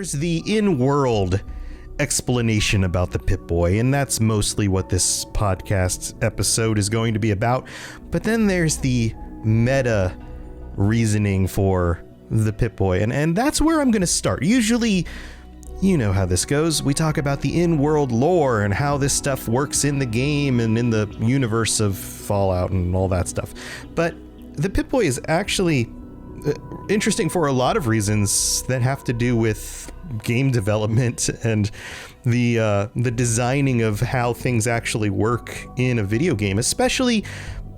There's the in-world explanation about the Pip-Boy, and that's mostly what this podcast episode is going to be about. But then there's the meta reasoning for the Pip-Boy, and that's where I'm going to start. Usually, you know how this goes. We talk about the in-world lore and how this stuff works in the game and in the universe of Fallout and all that stuff. But the Pip-Boy is actually interesting for a lot of reasons that have to do with game development and the designing of how things actually work in a video game, especially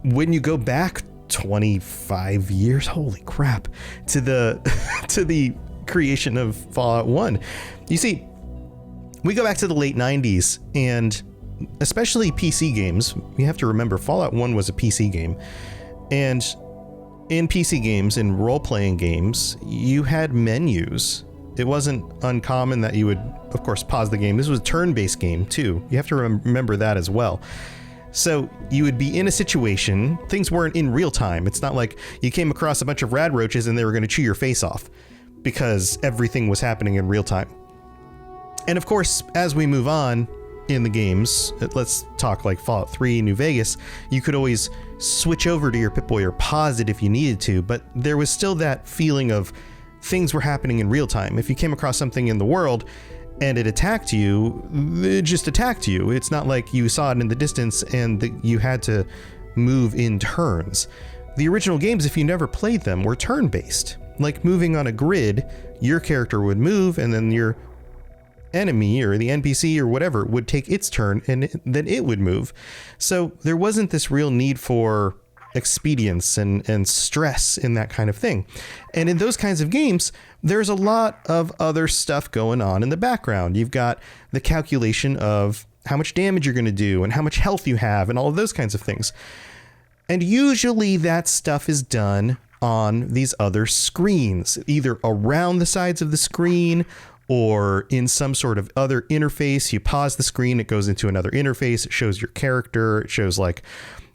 when you go back 25 years, holy crap, to the to the creation of Fallout 1. You see, we go back to the late 90s, and especially PC games. You have to remember Fallout 1 was a PC game, and in PC games, in role-playing games, you had menus. It wasn't uncommon that you would, of course, pause the game. This was a turn-based game, too. You have to remember that as well. So you would be in a situation, things weren't in real time. It's not like you came across a bunch of rad roaches and they were going to chew your face off, because everything was happening in real time. And of course, as we move on in the games, let's talk like Fallout 3, New Vegas, you could always switch over to your Pip-Boy or pause it if you needed to, but there was still that feeling of things were happening in real time. If you came across something in the world and it attacked you, it just attacked you. It's not like you saw it in the distance and you had to move in turns. The original games, if you never played them, were turn-based. Like moving on a grid, your character would move and then your enemy or the NPC or whatever would take its turn and then it would move. So there wasn't this real need for expedience and stress in that kind of thing. And in those kinds of games, there's a lot of other stuff going on in the background. You've got the calculation of how much damage you're going to do and how much health you have and all of those kinds of things. And usually that stuff is done on these other screens, either around the sides of the screen or in some sort of other interface. You pause the screen, it goes into another interface, it shows your character, it shows like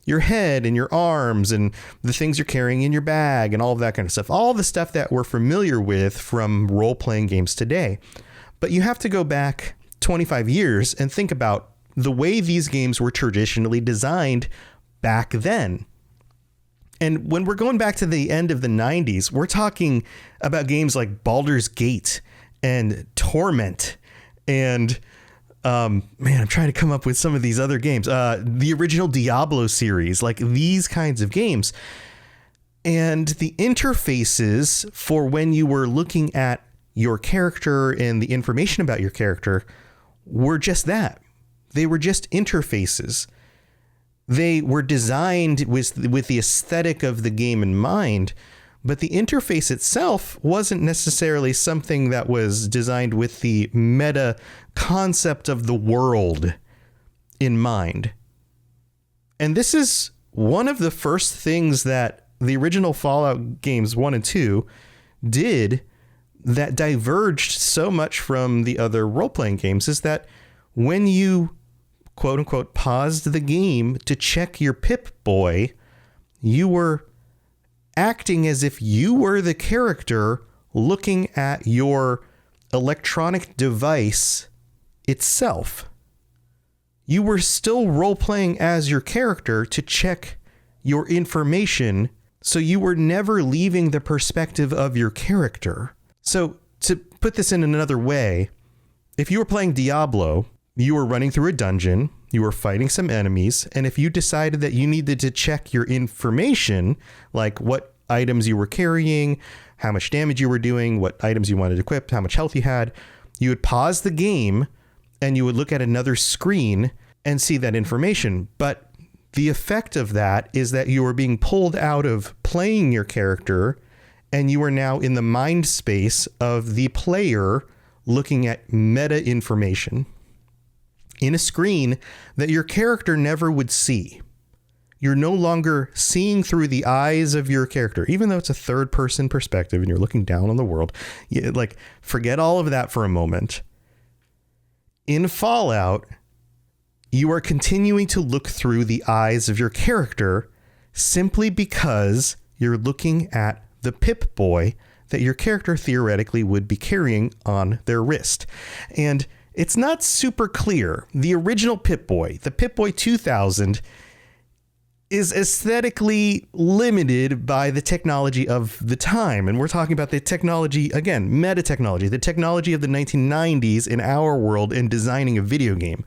your head and your arms and the things you're carrying in your bag and all of that kind of stuff. All the stuff that we're familiar with from role-playing games today. But you have to go back 25 years and think about the way these games were traditionally designed back then. And when we're going back to the end of the 90s, we're talking about games like Baldur's Gate and Torment and I'm trying to come up with some of these other games, the original Diablo series, like these kinds of games. And the interfaces for when you were looking at your character and the information about your character were just that. They were just interfaces. They were designed with the aesthetic of the game in mind, but the interface itself wasn't necessarily something that was designed with the meta concept of the world in mind. And this is one of the first things that the original Fallout games 1 and 2 did that diverged so much from the other role-playing games, is that when you quote unquote paused the game to check your Pip-Boy, you were acting as if you were the character looking at your electronic device itself. You were still role-playing as your character to check your information, so you were never leaving the perspective of your character. So to put this in another way, if you were playing Diablo, you were running through a dungeon, you were fighting some enemies, and if you decided that you needed to check your information, like what items you were carrying, how much damage you were doing, what items you wanted to equip, how much health you had, you would pause the game and you would look at another screen and see that information. But the effect of that is that you are being pulled out of playing your character and you are now in the mind space of the player looking at meta information in a screen that your character never would see. You're no longer seeing through the eyes of your character, even though it's a third person perspective and you're looking down on the world. Like, forget all of that for a moment. In Fallout, you are continuing to look through the eyes of your character simply because you're looking at the Pip-Boy that your character theoretically would be carrying on their wrist. And it's not super clear. The original Pip-Boy, the Pip-Boy 2000, is aesthetically limited by the technology of the time. And we're talking about the technology, again, meta technology, the technology of the 1990s in our world in designing a video game.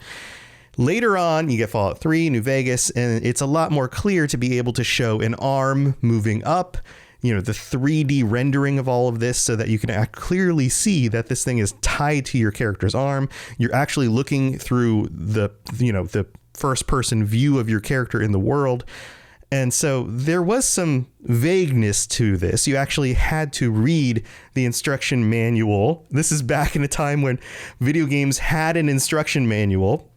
Later on, you get Fallout 3, New Vegas, and it's a lot more clear to be able to show an arm moving up, you know, the 3D rendering of all of this so that you can clearly see that this thing is tied to your character's arm. You're actually looking through the first person view of your character in the world. And so there was some vagueness to this. You actually had to read the instruction manual. This is back in a time when video games had an instruction manual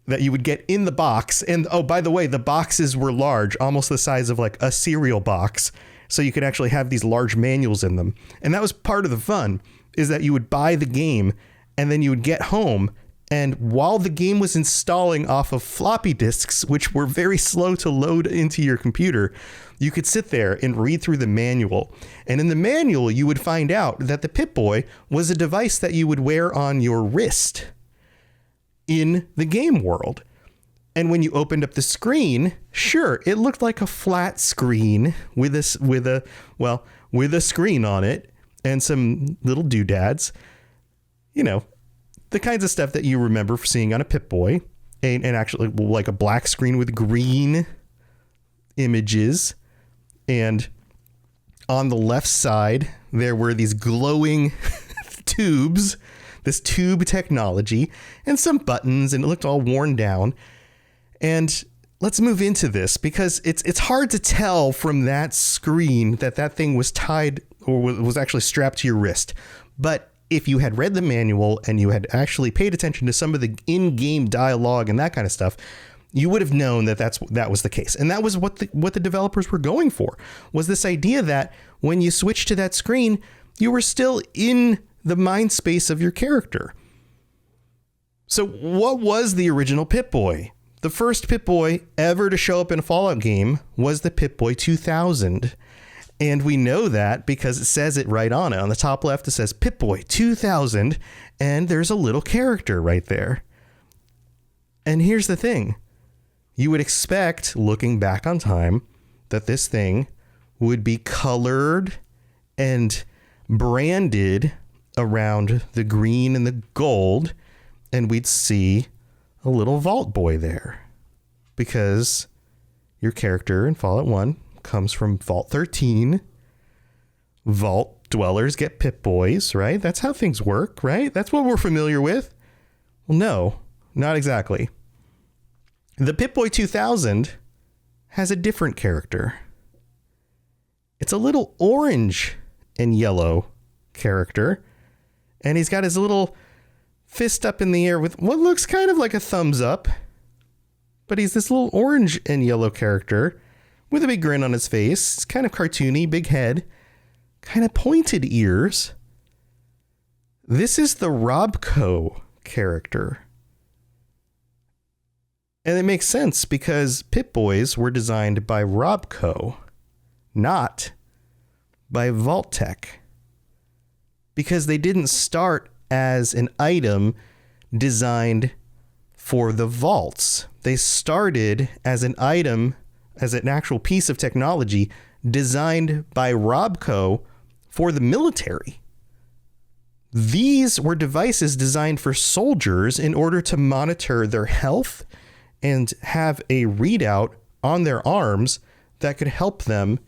that you would get in the box. And oh, by the way, the boxes were large, almost the size of like a cereal box. So you could actually have these large manuals in them. And that was part of the fun, is that you would buy the game and then you would get home. And while the game was installing off of floppy disks, which were very slow to load into your computer, you could sit there and read through the manual. And in the manual, you would find out that the Pip-Boy was a device that you would wear on your wrist in the game world. And when you opened up the screen, sure, it looked like a flat screen with a screen on it and some little doodads, you know, the kinds of stuff that you remember seeing on a Pip-Boy, and actually like a black screen with green images. And on the left side, there were these glowing tubes, this tube technology, and some buttons, and it looked all worn down. And let's move into this, because it's hard to tell from that screen that thing was tied or was actually strapped to your wrist. But if you had read the manual and you had actually paid attention to some of the in-game dialogue and that kind of stuff, you would have known that was the case. And that was what the developers were going for, was this idea that when you switched to that screen, you were still in the mind space of your character. So what was the original Pip-Boy? The first Pip-Boy ever to show up in a Fallout game was the Pip-Boy 2000. And we know that because it says it right on it. On the top left, it says Pip-Boy 2000, and there's a little character right there. And here's the thing. You would expect, looking back on time, that this thing would be colored and branded around the green and the gold, and we'd see a little Vault Boy there. Because your character in Fallout 1 comes from Vault 13. Vault dwellers get Pip-Boys, right? That's how things work, right? That's what we're familiar with. Well, no, not exactly. The Pip-Boy 2000 has a different character. It's a little orange and yellow character, and he's got his little fist up in the air with what looks kind of like a thumbs up, but he's this little orange and yellow character with a big grin on his face. It's kind of cartoony, big head, kind of pointed ears. This is the RobCo character. And it makes sense because Pip-Boys were designed by RobCo, not by Vault-Tec. Because they didn't start as an item designed for the vaults. They started as an item, as an actual piece of technology designed by RobCo for the military. These were devices designed for soldiers in order to monitor their health and have a readout on their arms that could help them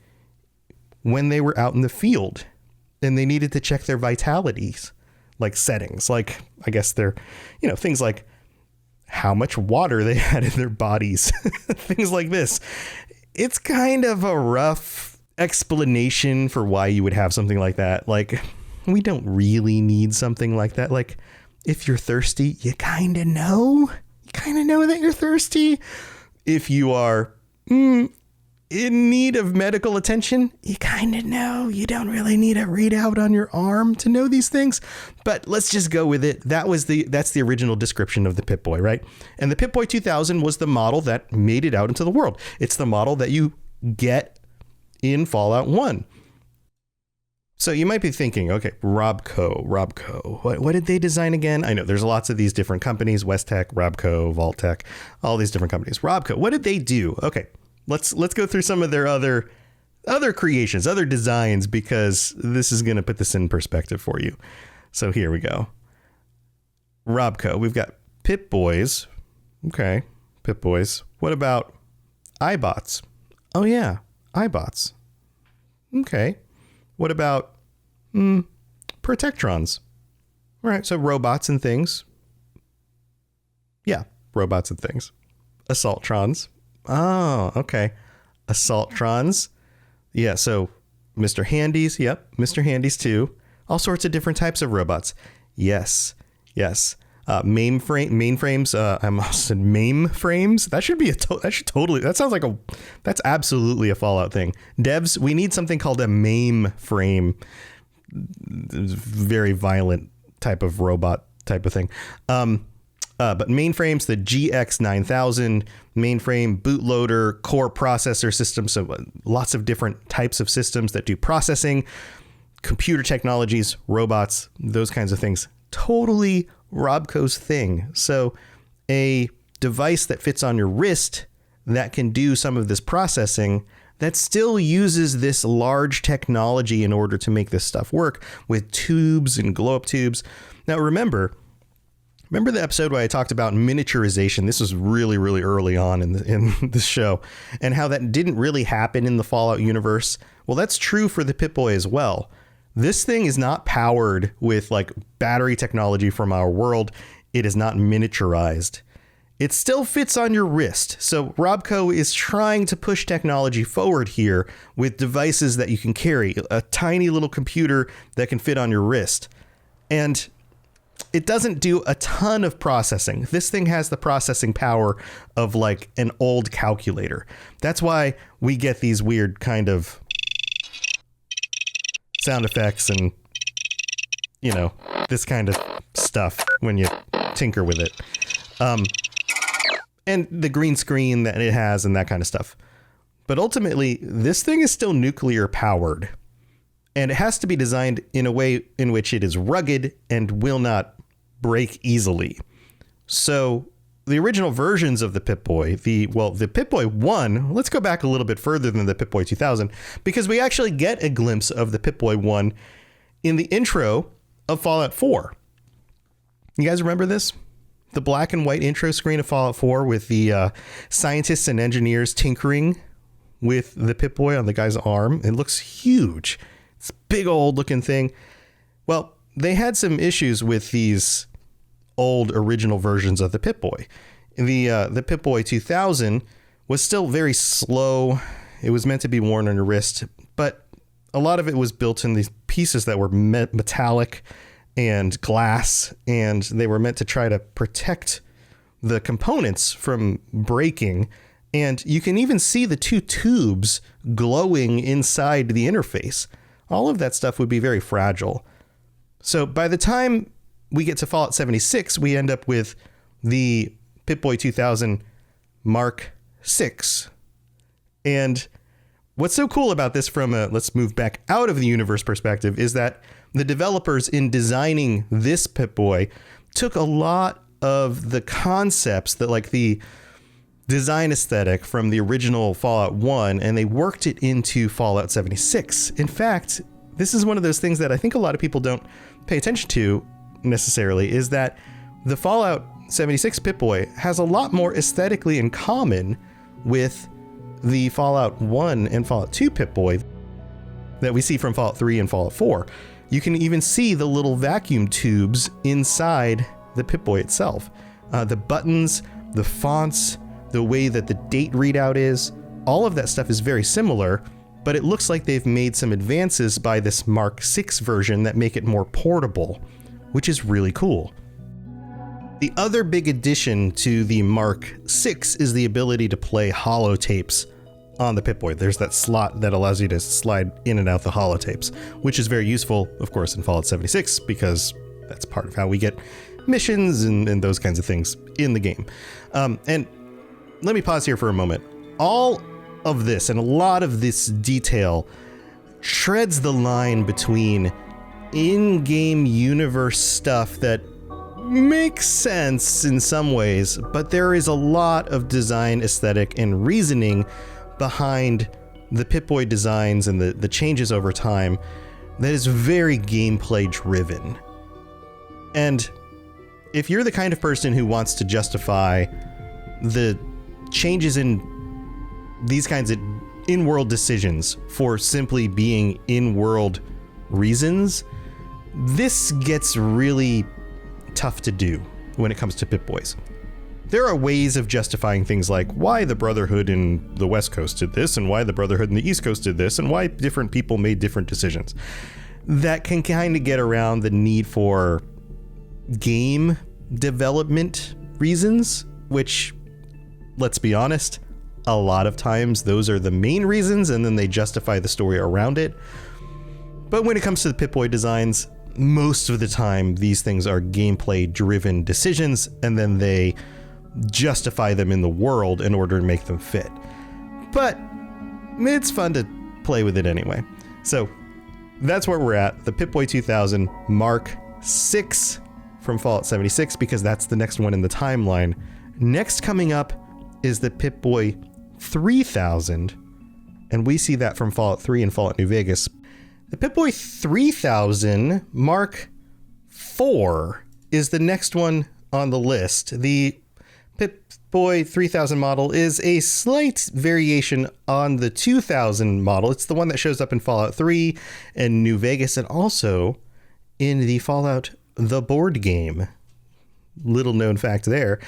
when they were out in the field and they needed to check their vitalities, like settings, like I guess they're, things like how much water they had in their bodies, things like this. It's kind of a rough explanation for why you would have something like that. Like, we don't really need something like that. Like, if you're thirsty, you kind of know. You kind of know that you're thirsty. If you are in need of medical attention, you kind of know. You don't really need a readout on your arm to know these things. But let's just go with it. That's the original description of the Pip-Boy, right? And the Pip-Boy 2000 was the model that made it out into the world. It's the model that you get in Fallout 1. So you might be thinking, okay, RobCo. What did they design again? I know there's lots of these different companies, Westech, RobCo, Vaultec, all these different companies. RobCo, what did they do? Okay, let's go through some of their other creations, other designs, because this is going to put this in perspective for you. So here we go. RobCo, we've got Pip-Boys. Okay, Pip-Boys. What about iBots? Oh yeah, iBots. Okay. What about Protectrons? All right, so robots and things. Yeah, robots and things. Assaultrons. Oh, okay. Assaultrons. Yeah, so Mr. Handies. Yep, Mr. Handies too. All sorts of different types of robots. Yes. Mainframes. I almost said mainframes. That should be that sounds like that's absolutely a Fallout thing. Devs, we need something called a mainframe. Very violent type of robot type of thing. But mainframes, the GX9000 mainframe, bootloader, core processor system. So lots of different types of systems that do processing, computer technologies, robots, those kinds of things. Totally RobCo's thing. So a device that fits on your wrist that can do some of this processing that still uses this large technology in order to make this stuff work with tubes and glow up tubes. Now, remember the episode where I talked about miniaturization? This was really, really early on in the show, and how that didn't really happen in the Fallout universe. Well, that's true for the Pip-Boy as well. This thing is not powered with like battery technology from our world. It is not miniaturized. It still fits on your wrist. So RobCo is trying to push technology forward here with devices that you can carry, a tiny little computer that can fit on your wrist. And it doesn't do a ton of processing. This thing has the processing power of like an old calculator. That's why we get these weird kind of sound effects and, this kind of stuff when you tinker with it. And the green screen that it has and that kind of stuff. But ultimately, this thing is still nuclear powered. And it has to be designed in a way in which it is rugged and will not break easily. So the original versions of the Pip-Boy, the Pip-Boy 1, let's go back a little bit further than the Pip-Boy 2000, because we actually get a glimpse of the Pip-Boy 1 in the intro of Fallout 4. You guys remember this? The black and white intro screen of Fallout 4 with the scientists and engineers tinkering with the Pip-Boy on the guy's arm. It looks huge. It's a big old looking thing. Well, they had some issues with these old original versions of the Pip-Boy. The Pip-Boy 2000 was still very slow. It was meant to be worn on your wrist, but a lot of it was built in these pieces that were metallic and glass, and they were meant to try to protect the components from breaking. And you can even see the two tubes glowing inside the interface. All of that stuff would be very fragile. So by the time we get to Fallout 76, we end up with the Pip-Boy 2000 Mark 6. And what's so cool about this from a let's move back out of the universe perspective is that the developers in designing this Pip-Boy took a lot of the concepts that like the design aesthetic from the original Fallout 1, and they worked it into Fallout 76. In fact, this is one of those things that I think a lot of people don't pay attention to necessarily, is that the Fallout 76 Pip-Boy has a lot more aesthetically in common with the Fallout 1 and Fallout 2 Pip-Boy that we see from Fallout 3 and Fallout 4. You can even see the little vacuum tubes inside the Pip-Boy itself. The buttons, the fonts, the way that the date readout is, all of that stuff is very similar, but it looks like they've made some advances by this Mark 6 version that make it more portable, which is really cool. The other big addition to the Mark 6 is the ability to play holotapes on the Pip-Boy. There's that slot that allows you to slide in and out the holotapes, which is very useful, of course, in Fallout 76, because that's part of how we get missions and those kinds of things in the game. And let me pause here for a moment. All of this and a lot of this detail treads the line between in-game universe stuff that makes sense in some ways, but there is a lot of design aesthetic and reasoning behind the Pip-Boy designs and the changes over time that is very gameplay driven. And if you're the kind of person who wants to justify the changes in these kinds of in-world decisions for simply being in-world reasons, this gets really tough to do when it comes to Pip-Boys. There are ways of justifying things like why the Brotherhood in the West Coast did this and why the Brotherhood in the East Coast did this and why different people made different decisions. That can kind of get around the need for game development reasons, which, let's be honest, a lot of times those are the main reasons and then they justify the story around it. But when it comes to the Pip-Boy designs, most of the time these things are gameplay driven decisions and then they justify them in the world in order to make them fit. But it's fun to play with it anyway. So that's where we're at. The Pip-Boy 2000 Mark 6 from Fallout 76, because that's the next one in the timeline. Next coming up is the Pip-Boy 3000, and we see that from Fallout 3 and Fallout New Vegas. The Pip-Boy 3000 Mark 4 is the next one on the list. The Pip-Boy 3000 model is a slight variation on the 2000 model. It's the one that shows up in Fallout 3 and New Vegas, and also in the Fallout the board game. Little known fact there.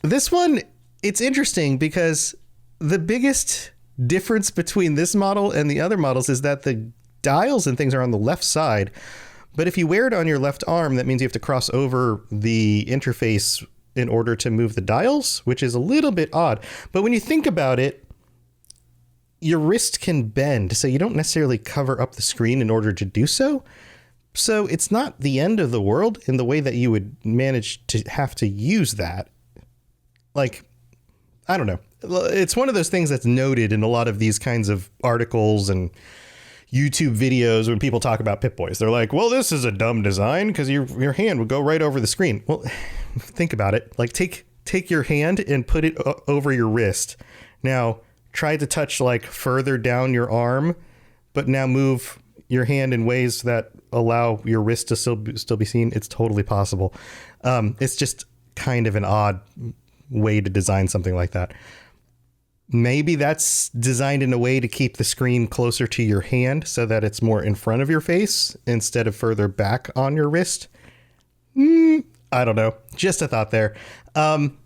This one, it's interesting because the biggest difference between this model and the other models is that the dials and things are on the left side, but if you wear it on your left arm, that means you have to cross over the interface in order to move the dials, which is a little bit odd. But when you think about it, your wrist can bend, so you don't necessarily cover up the screen in order to do so. So it's not the end of the world in the way that you would manage to have to use that. Like, I don't know. It's one of those things that's noted in a lot of these kinds of articles and YouTube videos when people talk about Pip-Boys. They're like, well, this is a dumb design because your hand would go right over the screen. Well, think about it. Like, take your hand and put it over your wrist. Now, try to touch like further down your arm, but now move your hand in ways that allow your wrist to still be seen. It's totally possible. It's just kind of an odd way to design something like that. Maybe that's designed in a way to keep the screen closer to your hand so that it's more in front of your face instead of further back on your wrist. I don't know. Just a thought there.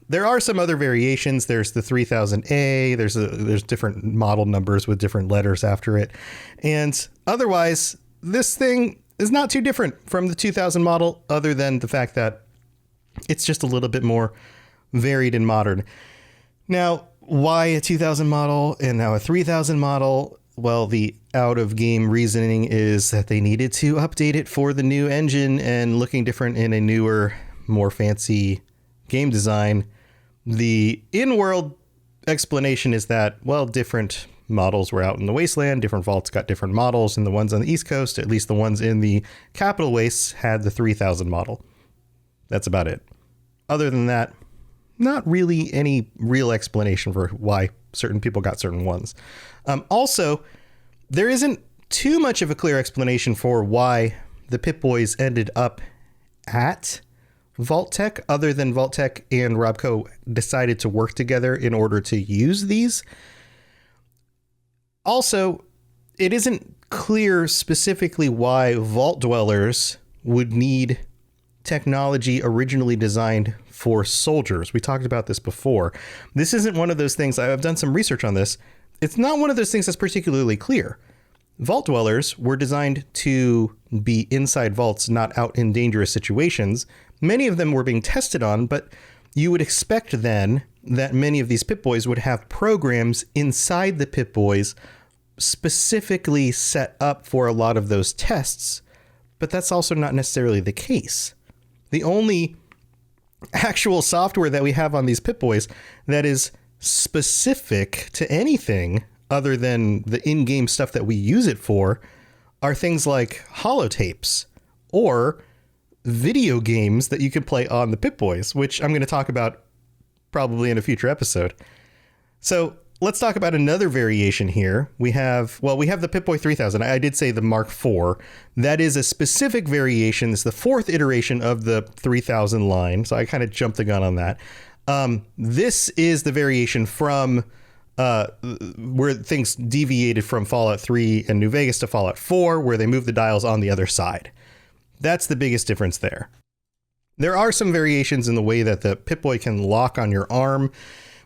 There are some other variations. There's the 3000A. There's different model numbers with different letters after it. And otherwise, this thing is not too different from the 2000 model, other than the fact that it's just a little bit more varied and modern. Now, why a 2000 model and now a 3000 model? Well, the out-of-game reasoning is that they needed to update it for the new engine and looking different in a newer, more fancy game design. The in-world explanation is that, well, different models were out in the wasteland, different vaults got different models, and the ones on the East Coast, at least the ones in the capital wastes, had the 3000 model. That's about it. Other than that, not really any real explanation for why certain people got certain ones. Also, there isn't too much of a clear explanation for why the Pip-Boys ended up at Vault-Tec, other than Vault-Tec and RobCo decided to work together in order to use these. Also, it isn't clear specifically why Vault Dwellers would need technology originally designed for soldiers. We talked about this before. This isn't one of those things. I've done some research on this. It's not one of those things that's particularly clear. Vault Dwellers were designed to be inside vaults, not out in dangerous situations. Many of them were being tested on, but you would expect then that many of these Pip-Boys would have programs inside the Pip-Boys specifically set up for a lot of those tests, but that's also not necessarily the case. The only actual software that we have on these Pip-Boys that is specific to anything other than the in-game stuff that we use it for, are things like holotapes or video games that you can play on the Pip-Boys, which I'm going to talk about probably in a future episode. So let's talk about another variation here. We have the Pip-Boy 3000. I did say the Mark IV. That is a specific variation. It's the fourth iteration of the 3000 line. So I kind of jumped the gun on that. This is the variation from where things deviated from Fallout 3 and New Vegas to Fallout 4, where they moved the dials on the other side. That's the biggest difference there. There are some variations in the way that the Pip-Boy can lock on your arm.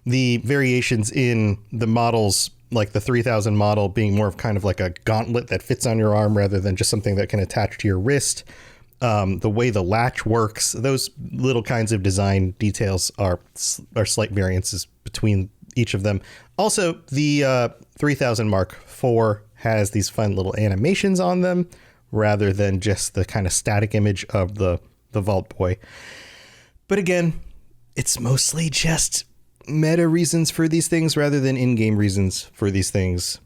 The variations in the models, like the 3000 model being more of kind of like a gauntlet that fits on your arm rather than just something that can attach to your wrist. The way the latch works, those little kinds of design details are slight variances between each of them. Also, the 3000 Mark IV has these fun little animations on them rather than just the kind of static image of the Vault Boy. But again, it's mostly just meta reasons for these things rather than in-game reasons for these things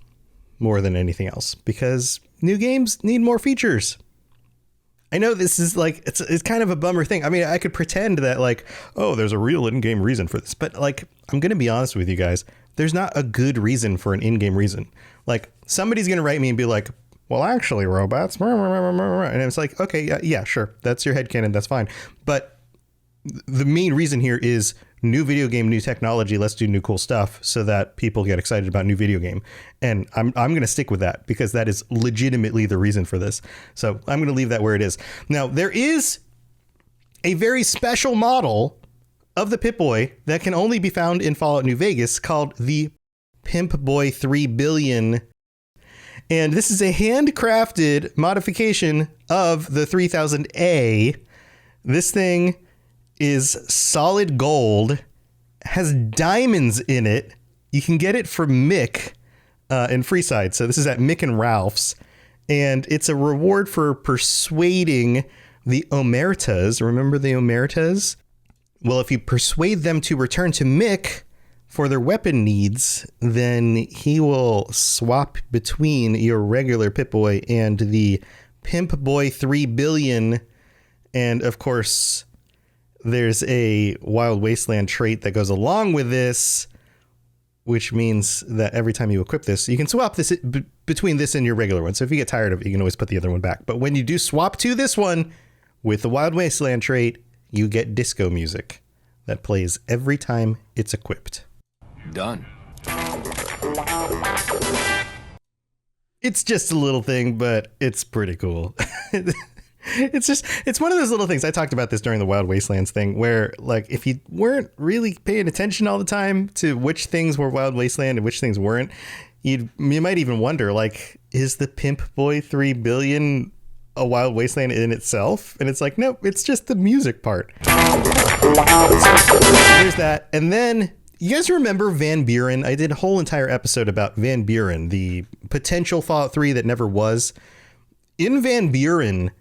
more than anything else, because new games need more features. I know this is like, it's kind of a bummer thing. I mean, I could pretend that like, oh, there's a real in-game reason for this, but like, I'm going to be honest with you guys. There's not a good reason for an in-game reason. Like, somebody's going to write me and be like, well, actually, robots, and it's like, okay, yeah, sure. That's your headcanon. That's fine. But the main reason here is new video game, new technology. Let's do new cool stuff so that people get excited about new video game. And I'm going to stick with that because that is legitimately the reason for this. So I'm going to leave that where it is. Now, there is a very special model of the Pip-Boy that can only be found in Fallout New Vegas called the Pip-Boy 3 billion. And this is a handcrafted modification of the 3000A. This thing is solid gold, has diamonds in it. You can get it from Mick in Freeside. So this is at Mick and Ralph's. And it's a reward for persuading the Omertas. Remember the Omertas? Well, if you persuade them to return to Mick for their weapon needs, then he will swap between your regular Pip-Boy and the Pip-Boy 3 billion. And of course, there's a Wild Wasteland trait that goes along with this, which means that every time you equip this, you can swap this between this and your regular one. So if you get tired of it, you can always put the other one back. But when you do swap to this one with the Wild Wasteland trait, you get disco music that plays every time it's equipped. Done. It's just a little thing, but it's pretty cool. It's one of those little things. I talked about this during the Wild Wastelands thing where, like, if you weren't really paying attention all the time to which things were Wild Wasteland and which things weren't, you might even wonder, like, is the Pip-Boy 3 billion a Wild Wasteland in itself? And it's like, nope, it's just the music part. So, there's that. And then you guys remember Van Buren? I did a whole entire episode about Van Buren, the potential Fallout 3 that never was. In Van Buren,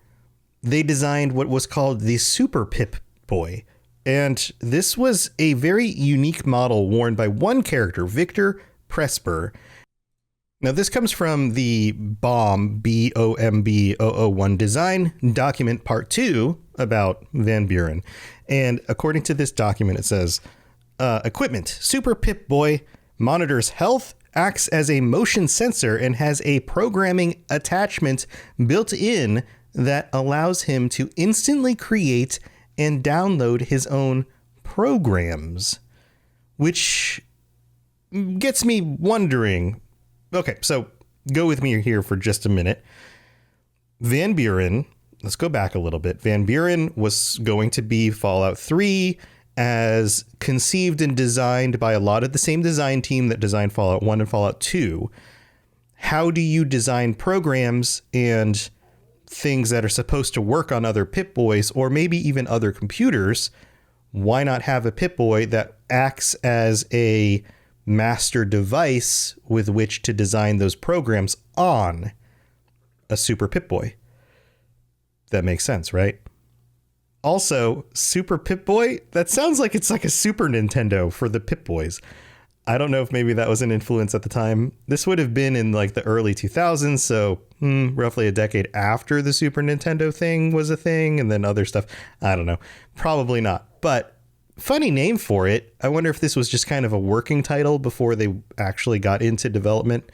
they designed what was called the Super Pip-Boy. And this was a very unique model worn by one character, Victor Presper. Now, this comes from the BOMB, B-O-M-B 001 design document part 2 about Van Buren. And according to this document, it says, equipment, Super Pip-Boy monitors health, acts as a motion sensor, and has a programming attachment built in that allows him to instantly create and download his own programs, which gets me wondering. Okay, so go with me here for just a minute. Van Buren, let's go back a little bit. Van Buren was going to be Fallout 3 as conceived and designed by a lot of the same design team that designed Fallout 1 and Fallout 2. How do you design programs and things that are supposed to work on other Pip-Boys or maybe even other computers? Why not have a Pip-Boy that acts as a master device with which to design those programs on a Super Pip-Boy? That makes sense, right? Also, Super Pip-Boy, that sounds like it's like a Super Nintendo for the Pip-Boys. I don't know if maybe that was an influence at the time. This would have been in like the early 2000s, so roughly a decade after the Super Nintendo thing was a thing, and then other stuff. I don't know. Probably not. But funny name for it. I wonder if this was just kind of a working title before they actually got into development.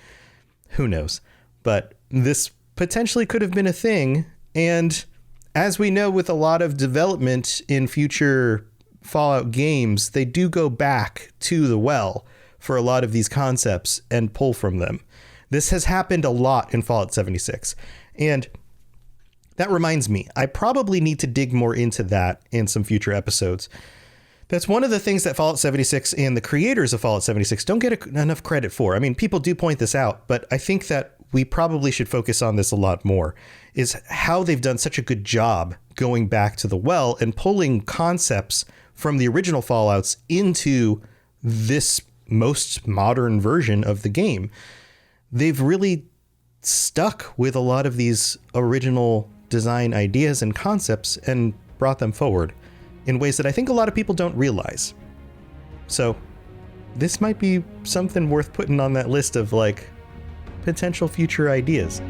Who knows? But this potentially could have been a thing. And as we know with a lot of development in future Fallout games, they do go back to the well for a lot of these concepts and pull from them. This has happened a lot in Fallout 76. And that reminds me, I probably need to dig more into that in some future episodes. That's one of the things that Fallout 76 and the creators of Fallout 76 don't get enough credit for. I mean, people do point this out, but I think that we probably should focus on this a lot more, is how they've done such a good job going back to the well and pulling concepts from the original Fallouts into this most modern version of the game. They've really stuck with a lot of these original design ideas and concepts and brought them forward in ways that I think a lot of people don't realize. So this might be something worth putting on that list of like potential future ideas.